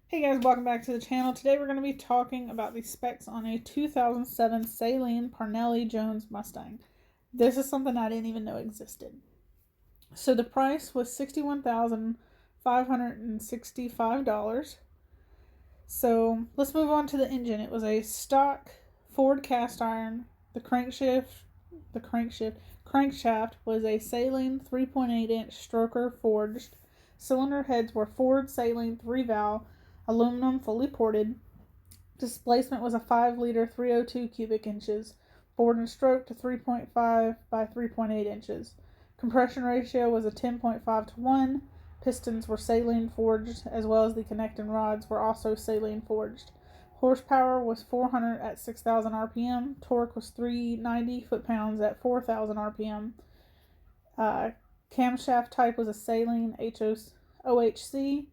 Hey guys, welcome back to the channel. Today we're going to be talking about the specs on a 2007 Saleen Parnelli Jones Mustang. This is something I didn't even know existed. So the price was $61,565. So let's move on to the engine. It was a stock Ford cast iron. The crankshaft was a Saleen 3.8-inch stroker forged. Cylinder heads were Ford Saleen 3-valve. Aluminum, fully ported. Displacement was a 5-liter 302 cubic inches. Bored and stroked to 3.5 by 3.8 inches. Compression ratio was a 10.5 to 1. Pistons were Saleen forged, as well as the connecting rods were also Saleen forged. Horsepower was 400 at 6,000 RPM. Torque was 390 foot-pounds at 4,000 RPM. Camshaft type was a Saleen OHC.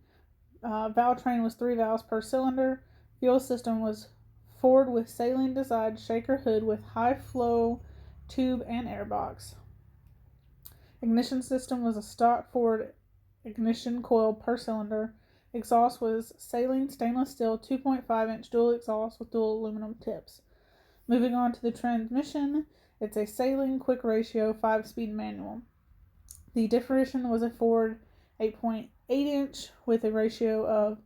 Valve train was 3 valves per cylinder. Fuel system was Ford with Saleen designed shaker hood with high flow tube and airbox. Ignition system was a stock Ford ignition coil per cylinder. Exhaust was Saleen stainless steel 2.5-inch dual exhaust with dual aluminum tips. Moving on to the transmission, it's a Saleen quick ratio 5-speed manual. The differential was a Ford 8.8-inch with a ratio of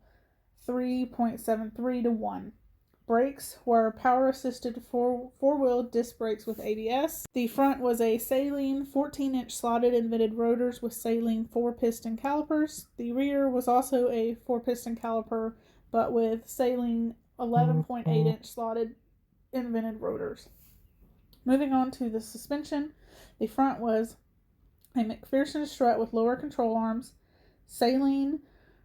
3.73 to 1. Brakes were power-assisted four-wheel disc brakes with ABS. The front was a Saleen 14-inch slotted and vented rotors with Saleen 4-piston calipers. The rear was also a 4-piston caliper, but with Saleen 11.8-inch slotted and vented rotors. Moving on to the suspension, the front was a McPherson strut with lower control arms, Saleen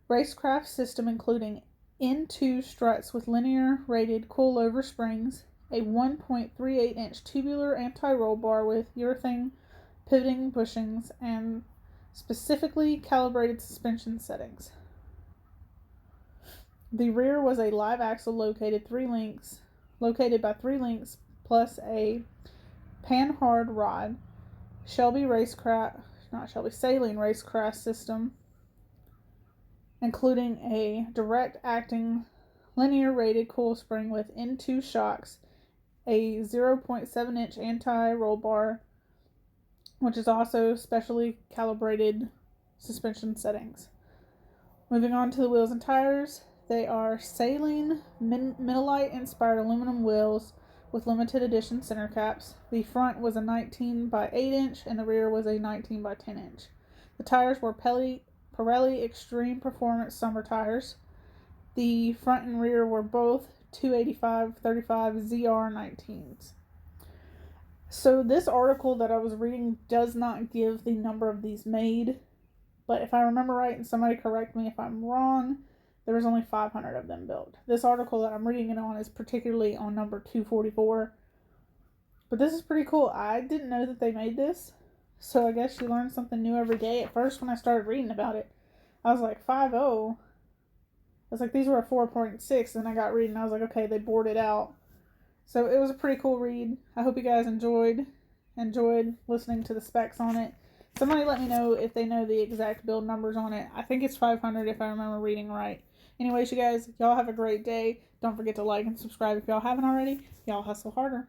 racecraft system including N2 struts with linear rated coilover springs, a 1.38-inch tubular anti-roll bar with urethane pivoting bushings, and specifically calibrated suspension settings. The rear was a live axle located by 3 links plus a panhard rod. Saleen racecraft system, including a direct acting linear rated coil spring with N2 shocks, a 0.7-inch anti-roll bar, which is also specially calibrated suspension settings. Moving on to the wheels and tires, they are Saleen Middlite inspired aluminum wheels with limited edition center caps. The front was a 19 by 8-inch and the rear was a 19 by 10-inch. The tires were Pirelli Extreme Performance Summer tires. The front and rear were both 285/35 ZR19s. So this article that I was reading does not give the number of these made, but if I remember right, and somebody correct me if I'm wrong, there was only 500 of them built. This article that I'm reading it on is particularly on number 244. But this is pretty cool. I didn't know that they made this. So I guess you learn something new every day. At first when I started reading about it, I was like 5.0. I was like, these were a 4.6. And I got reading. I was like, okay, they bored it out. So it was a pretty cool read. I hope you guys enjoyed listening to the specs on it. Somebody let me know if they know the exact build numbers on it. I think it's 500 if I remember reading right. Anyways, you guys, y'all have a great day. Don't forget to like and subscribe if y'all haven't already. Y'all hustle harder.